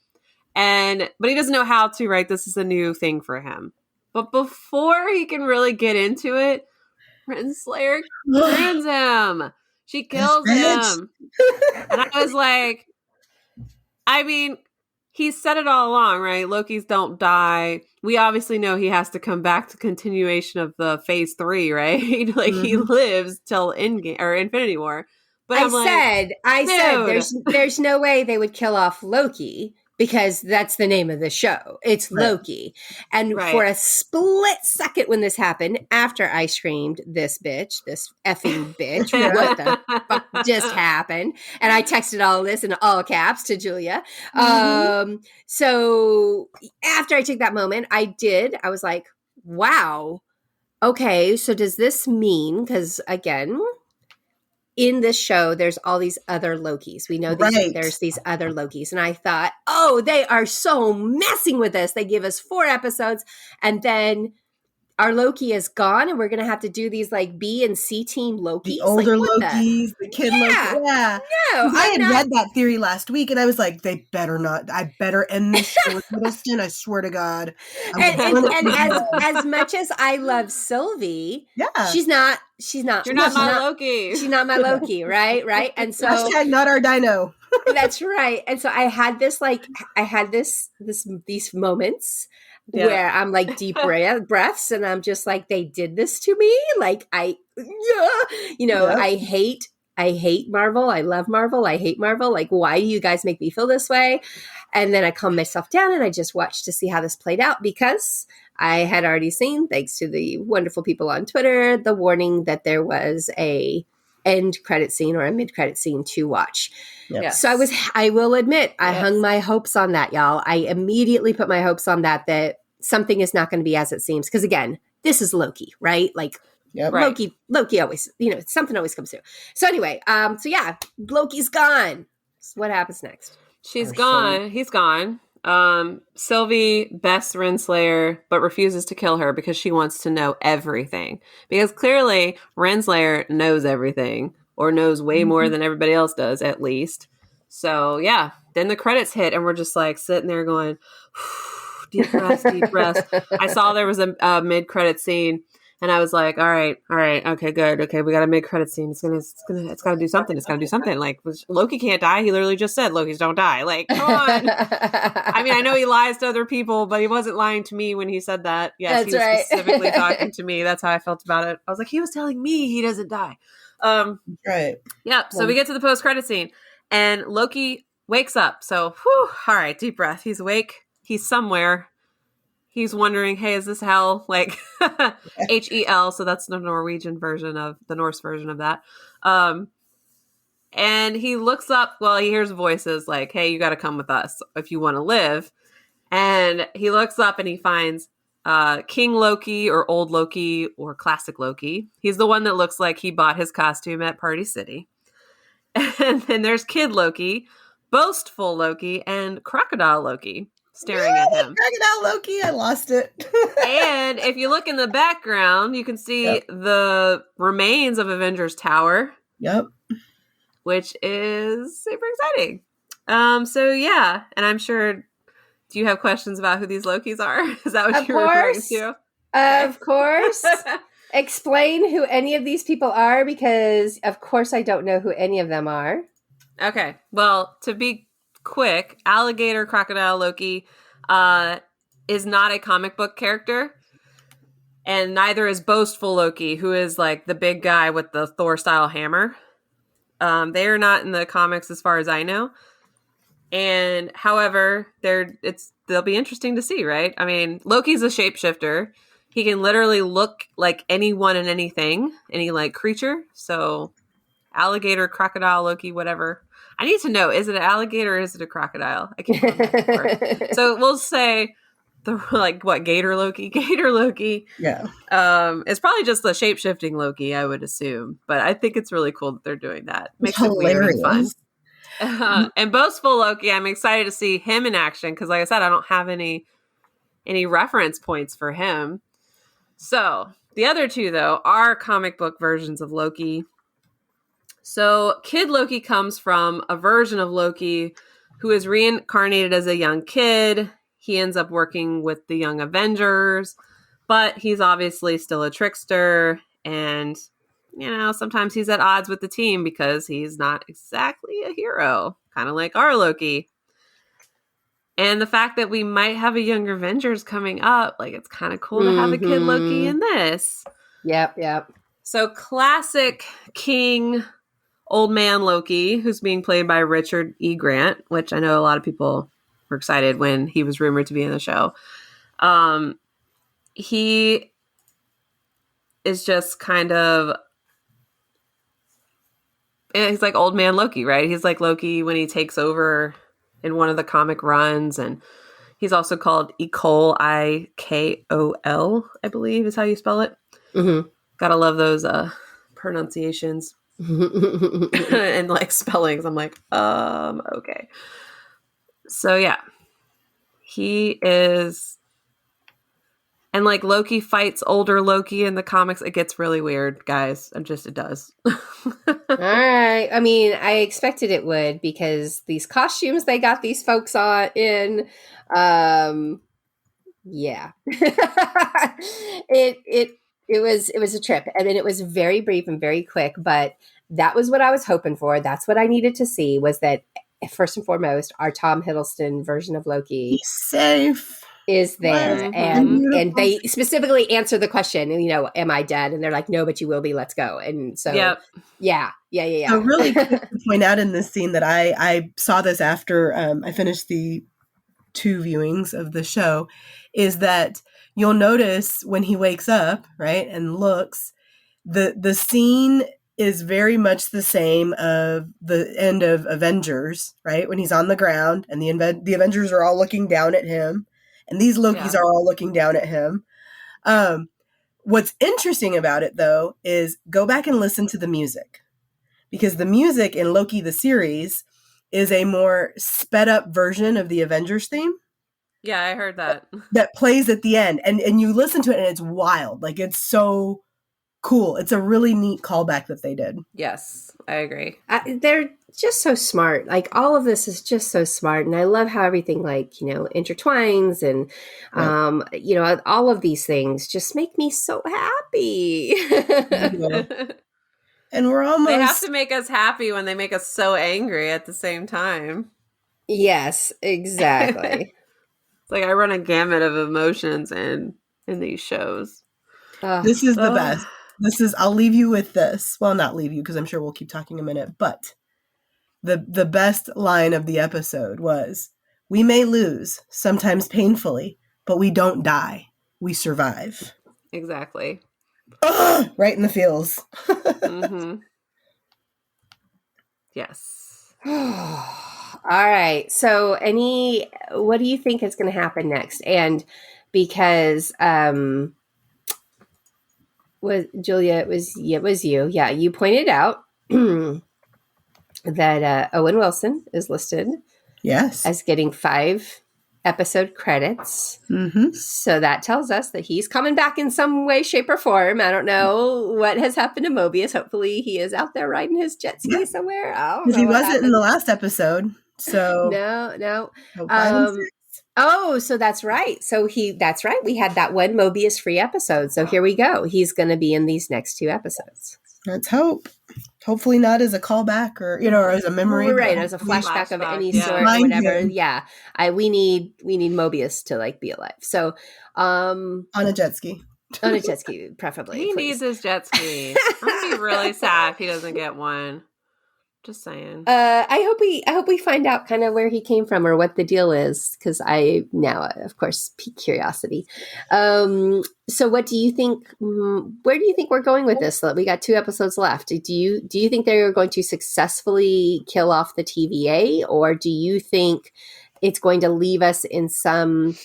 Speaker 4: But he doesn't know how to, right? This is a new thing for him. But before he can really get into it, Renslayer turns him. She kills him. And I was like, I mean, he said it all along, right? Lokis don't die. We obviously know he has to come back to continuation of the phase 3, right? Like he lives till Endgame or Infinity War. But
Speaker 2: I said there's no way they would kill off Loki because that's the name of the show. It's Loki. And for a split second when this happened, after I screamed, this effing bitch, what the fuck just happened? And I texted all this in all caps to Julia. So after I took that moment, I was like, wow, okay, so does this mean, because again, in this show, there's all these other Lokis. We know there's these other Lokis. And I thought, oh, they are so messing with us. They give us 4 episodes and then our Loki is gone and we're going to have to do these like B and C team Lokis.
Speaker 3: The older Lokis, the kid Loki. Yeah. No, I had read that theory last week and I was like, they better not. I better end this show with Hiddleston. I swear to God.
Speaker 2: And as much as I love Sylvie, she's not.
Speaker 4: You're not my Loki.
Speaker 2: She's not my Loki, right? And so
Speaker 3: hashtag not our dino.
Speaker 2: That's right. And so I had this these moments where I'm like deep breaths and I'm just like, they did this to me. Like I hate Marvel. I love Marvel. I hate Marvel. Like, why do you guys make me feel this way? And then I calmed myself down and I just watched to see how this played out because I had already seen, thanks to the wonderful people on Twitter, the warning that there was a end credit scene or a mid credit scene to watch. Yep. Yes. So I will admit, I hung my hopes on that, y'all. I immediately put my hopes on that something is not going to be as it seems. Because again, this is Loki, right? Like Loki always, something always comes through. So anyway, Loki's gone. So what happens next?
Speaker 4: She's gone. He's gone. Sylvie bests Renslayer, but refuses to kill her because she wants to know everything. Because clearly Renslayer knows everything, or knows way more than everybody else does, at least. So yeah, then the credits hit, and we're just like sitting there going, deep breaths, deep breaths. I saw there was a mid-credit scene, and I was like, all right, okay, good, okay, we got a mid-credit scene. It's gotta do something. It's gotta do something. Like, Loki can't die. He literally just said Lokis don't die. Like, come on. I mean, I know he lies to other people, but he wasn't lying to me when he said that. Yes, he was specifically talking to me. That's how I felt about it. I was like, he was telling me he doesn't die.
Speaker 3: Right.
Speaker 4: Yeah. So we get to the post-credit scene, and Loki wakes up. So, whew, all right, deep breath. He's awake. He's somewhere. He's wondering, hey, is this hell? Like HEL. So that's the Norwegian version of the Norse version of that. And he looks up. Well, he hears voices like, hey, you got to come with us if you want to live. And he looks up and he finds King Loki or Old Loki or Classic Loki. He's the one that looks like he bought his costume at Party City. And then there's Kid Loki, Boastful Loki, and Crocodile Loki staring at him.
Speaker 3: Crocodile Loki, I lost it.
Speaker 4: And if you look in the background, you can see the remains of Avengers Tower.
Speaker 3: Yep.
Speaker 4: Which is super exciting. So yeah, and I'm sure. Do you have questions about who these Lokis are? Is that what
Speaker 2: Of
Speaker 4: you're referring
Speaker 2: course.
Speaker 4: to?
Speaker 2: Of course. Explain who any of these people are, because of course I don't know who any of them are.
Speaker 4: Okay. Well, to be quick, Alligator Crocodile Loki is not a comic book character. And neither is Boastful Loki, who is like the big guy with the Thor-style hammer. They are not in the comics as far as I know. And however, they'll be interesting to see, right? I mean, Loki's a shapeshifter. He can literally look like anyone and anything, any like creature. So alligator, crocodile, Loki, whatever. I need to know, is it an alligator or is it a crocodile? I keep going back and forth. So we'll say Gator Loki? Gator Loki.
Speaker 3: Yeah.
Speaker 4: It's probably just the shapeshifting Loki, I would assume. But I think it's really cool that they're doing that. Makes it weird and fun. And Boastful Loki, I'm excited to see him in action because, like I said, I don't have any reference points for him. So the other two, though, are comic book versions of Loki. So Kid Loki comes from a version of Loki who is reincarnated as a young kid. He ends up working with the Young Avengers, but he's obviously still a trickster and sometimes he's at odds with the team because he's not exactly a hero, kind of like our Loki. And the fact that we might have a Young Avengers coming up, like it's kind of cool to have a Kid Loki in this.
Speaker 2: Yep.
Speaker 4: So classic King old man Loki, who's being played by Richard E. Grant, which I know a lot of people were excited when he was rumored to be in the show. He is just kind of... He's like old man Loki, right? He's like Loki when he takes over in one of the comic runs. And he's also called Ikol, Ikol, I believe is how you spell it. Mm-hmm. Gotta love those pronunciations and like spellings. I'm like, okay. So yeah, he is... And like Loki fights older Loki in the comics. It gets really weird, guys. It does.
Speaker 2: All right. I mean, I expected it would because these costumes they got these folks on in, yeah. it was a trip. I mean, it was very brief and very quick, but that was what I was hoping for. That's what I needed to see was that first and foremost, our Tom Hiddleston version of Loki.
Speaker 3: He's safe.
Speaker 2: Is there and they specifically answer the question, am I dead? And they're like, no, but you will be, let's go. And so yeah. So
Speaker 3: really to point out in this scene that I saw this after I finished the 2 viewings of the show is that you'll notice when he wakes up, right, and looks, the scene is very much the same of the end of Avengers, right, when he's on the ground and the Avengers are all looking down at him. And these Lokis are all looking down at him. What's interesting about it, though, is go back and listen to the music. Because the music in Loki the series is a more sped up version of the Avengers theme.
Speaker 4: Yeah, I heard that.
Speaker 3: That plays at the end. And you listen to it and it's wild. Like, it's so cool. It's a really neat callback that they did.
Speaker 4: Yes, I agree.
Speaker 2: They're just so smart. Like all of this is just so smart. And I love how everything intertwines and, all of these things just make me so happy.
Speaker 3: And we're almost...
Speaker 4: They have to make us happy when they make us so angry at the same time.
Speaker 2: Yes, exactly.
Speaker 4: It's like I run a gamut of emotions in these shows.
Speaker 3: This is the best. I'll leave you with this. Well, not leave you because I'm sure we'll keep talking a minute, but the best line of the episode was, we may lose, sometimes painfully, but we don't die. We survive.
Speaker 4: Exactly.
Speaker 3: Right in the feels.
Speaker 4: Mm-hmm. Yes.
Speaker 2: All right. So what do you think is going to happen next? And because, Julia, it was you. Yeah. You pointed out that Owen Wilson is listed.
Speaker 3: Yes.
Speaker 2: As getting 5 episode credits. Mm-hmm. So that tells us that he's coming back in some way, shape, or form. I don't know what has happened to Mobius. Hopefully he is out there riding his jet ski somewhere.
Speaker 3: Because he wasn't in the last episode. So
Speaker 2: no.
Speaker 3: so 5 and 6.
Speaker 2: Oh, so that's right. That's right. We had that one Mobius free episode. So here we go. He's going to be in these next 2 episodes.
Speaker 3: Let's hope. Hopefully not as a callback or or as a memory.
Speaker 2: Right, as a flashback of any sort or whatever. Him. Yeah. We need Mobius to like be alive. So
Speaker 3: on a jet ski.
Speaker 2: On a jet ski, preferably.
Speaker 4: He needs his jet ski. I'm gonna be really sad if he doesn't get one. Just saying.
Speaker 2: I hope we find out kind of where he came from or what the deal is, because I now, of course, pique curiosity. So, what do you think? Where do you think we're going with this? We got 2 episodes left. Do you think they're going to successfully kill off the TVA, or do you think it's going to leave us in some?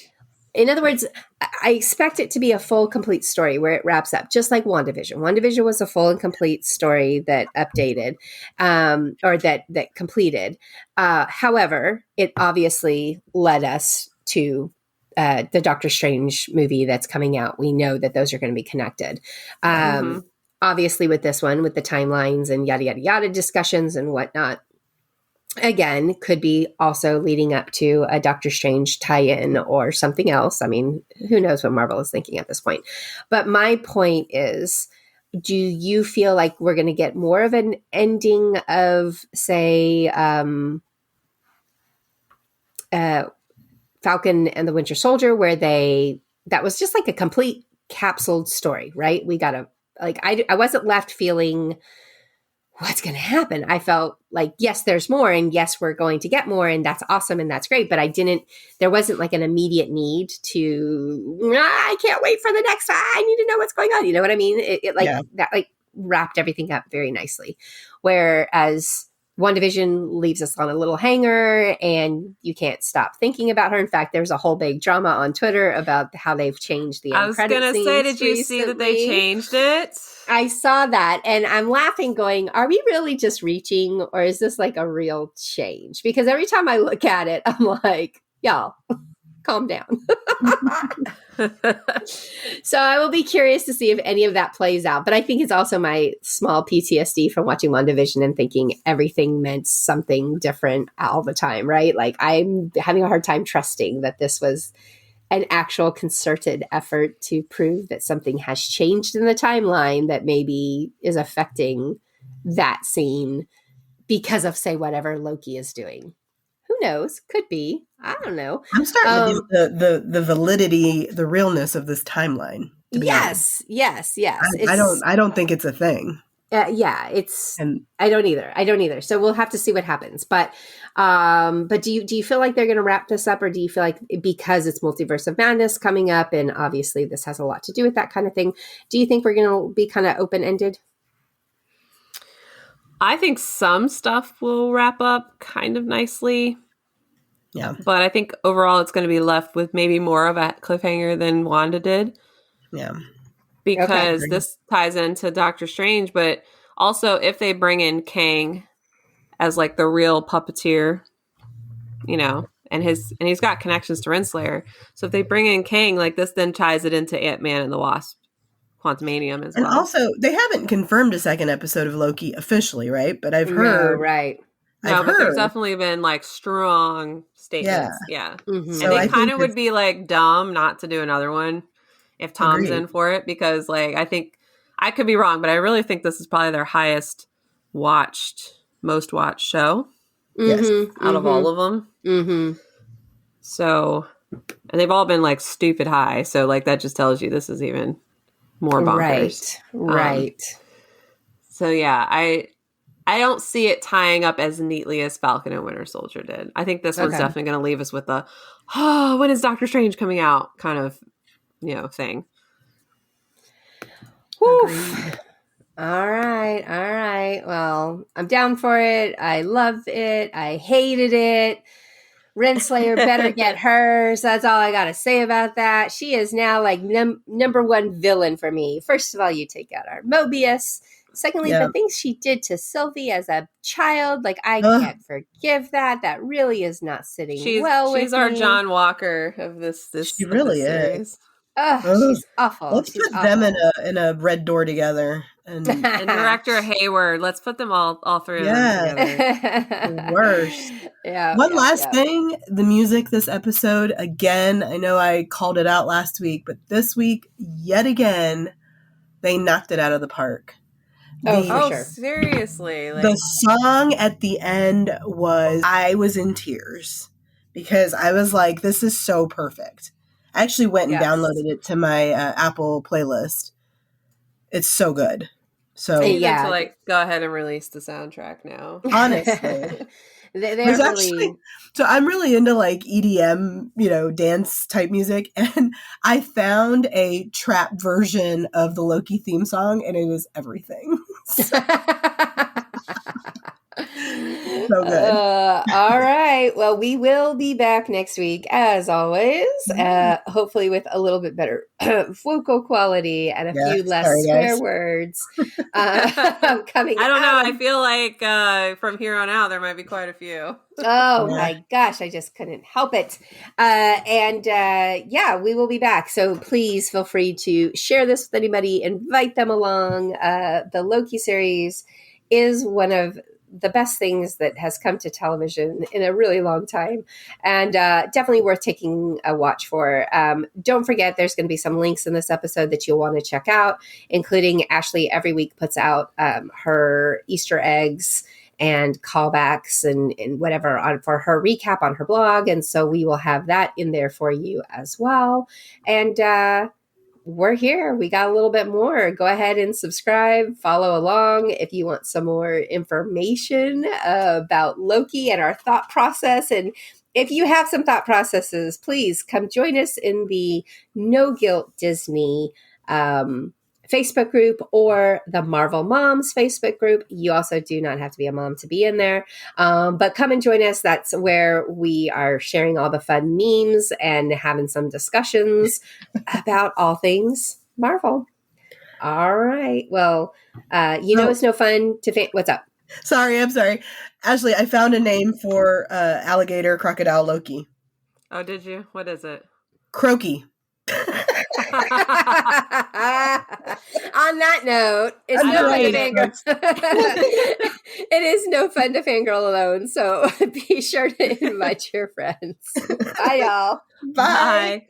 Speaker 2: In other words, I expect it to be a full, complete story where it wraps up, just like WandaVision. WandaVision was a full and complete story that updated, or that completed. However, it obviously led us to the Doctor Strange movie that's coming out. We know that those are going to be connected. Obviously, with this one, with the timelines and yada, yada, yada discussions and whatnot. Again, could be also leading up to a Doctor Strange tie-in or something else. I mean, who knows what Marvel is thinking at this point. But my point is, do you feel like we're going to get more of an ending of, say, Falcon and the Winter Soldier, where that was just like a complete capsuled story, right? We got I wasn't left feeling, what's going to happen? I felt like, yes, there's more, and yes, we're going to get more, and that's awesome, and that's great. But there wasn't like an immediate need to, I can't wait for the next, I need to know what's going on. You know what I mean? That wrapped everything up very nicely. Whereas WandaVision leaves us on a little hanger, and you can't stop thinking about her. In fact, there's a whole big drama on Twitter about how they've changed the end credit scenes. I was going to say,
Speaker 4: did you see that they changed it?
Speaker 2: I saw that, and I'm laughing going, are we really just reaching, or is this like a real change? Because every time I look at it, I'm like, y'all, calm down. So I will be curious to see if any of that plays out. But I think it's also my small PTSD from watching WandaVision and thinking everything meant something different all the time, right? Like, I'm having a hard time trusting that this was an actual concerted effort to prove that something has changed in the timeline that maybe is affecting that scene because of, say, whatever Loki is doing. Who knows? Could be. I don't know.
Speaker 3: I'm starting to do the validity, the realness of this timeline.
Speaker 2: Yes.
Speaker 3: I don't think it's a thing.
Speaker 2: And I don't either. So we'll have to see what happens. But do you feel like they're going to wrap this up, or do you feel like, because it's Multiverse of Madness coming up, and obviously this has a lot to do with that kind of thing, do you think we're going to be kind of open-ended?
Speaker 4: I think some stuff will wrap up kind of nicely.
Speaker 3: Yeah.
Speaker 4: But I think overall it's going to be left with maybe more of a cliffhanger than Wanda did.
Speaker 3: Yeah.
Speaker 4: Because this ties into Doctor Strange, but also if they bring in Kang as like the real puppeteer, and he's got connections to Renslayer. So if they bring in Kang, like, this then ties it into Ant-Man and the Wasp. Quantumanium as well.
Speaker 3: And also, they haven't confirmed a second episode of Loki officially, right? But I've heard.
Speaker 2: No, right.
Speaker 4: No, but there's definitely been, like, strong statements. Yeah. Mm-hmm.
Speaker 3: So
Speaker 4: and it kind of would be, like, dumb not to do another one if Tom's in for it, because, like, I think, I could be wrong, but I really think this is probably their most watched show. Out of all of them. Mm-hmm. So, and they've all been, like, stupid high. So, like, that just tells you this is even more bonkers.
Speaker 2: Right.
Speaker 4: So yeah, I don't see it tying up as neatly as Falcon and Winter Soldier did. I think this one's definitely going to leave us with the, when is Doctor Strange coming out kind of, thing.
Speaker 2: Agreed. All right. Well, I'm down for it. I love it. I hated it. Renslayer better get hers. That's all I got to say about that. She is now like number one villain for me. First of all, you take out our Mobius. Secondly, the things she did to Sylvie as a child, like, I can't forgive that. That really is not sitting well with me.
Speaker 4: She's our John Walker of this
Speaker 3: she really is.
Speaker 2: Oh,
Speaker 3: Ugh.
Speaker 2: she's awful.
Speaker 3: Let's
Speaker 2: She's
Speaker 3: put them
Speaker 2: awful.
Speaker 3: in a red door together. And
Speaker 4: And director Hayward. Let's put them all three of them
Speaker 3: yeah,
Speaker 4: together.
Speaker 3: the worst.
Speaker 2: Yeah.
Speaker 3: One last
Speaker 2: yeah.
Speaker 3: thing, the music this episode, again, I know I called it out last week, but this week, yet again, they knocked it out of the park.
Speaker 2: Oh, for
Speaker 4: Oh,
Speaker 2: sure.
Speaker 4: seriously?
Speaker 3: The song at the end I was in tears because I was like, this is so perfect. I actually went and
Speaker 2: Yes.
Speaker 3: downloaded it to my Apple playlist. It's so good. So
Speaker 4: you
Speaker 2: Yeah.
Speaker 4: need to go ahead and release the soundtrack now.
Speaker 3: honestly.
Speaker 2: They're
Speaker 3: There's
Speaker 2: really.
Speaker 3: actually, so I'm really into EDM, dance type music, and I found a trap version of the Loki theme song, and it is everything. So good.
Speaker 2: All right. Well, we will be back next week, as always, hopefully with a little bit better vocal quality and a few less swear words coming
Speaker 4: I don't know.
Speaker 2: out.
Speaker 4: I feel like from here on out, there might be quite a few.
Speaker 2: Oh my gosh, I just couldn't help it. We will be back. So please feel free to share this with anybody, invite them along. The Loki series is one of the best things that has come to television in a really long time, and definitely worth taking a watch for. Don't forget, there's going to be some links in this episode that you'll want to check out, including Ashely every week puts out her Easter eggs and callbacks and whatever for her recap on her blog. And so we will have that in there for you as well. And we're here. We got a little bit more. Go ahead and subscribe, follow along if you want some more information about Loki and our thought process. And if you have some thought processes, please come join us in the No Guilt Disney Facebook group or the Marvel Moms Facebook group. You also do not have to be a mom to be in there, but come and join us. That's where we are sharing all the fun memes and having some discussions about all things Marvel. All right. Well, it's no fun to what's up?
Speaker 3: I'm sorry. Ashely, I found a name for alligator crocodile Loki.
Speaker 4: Oh, did you? What is it?
Speaker 3: Croaky.
Speaker 2: On that note, it's no fun to fangirl. It is no fun to fangirl alone, so be sure to invite your friends. Bye, y'all.
Speaker 3: Bye.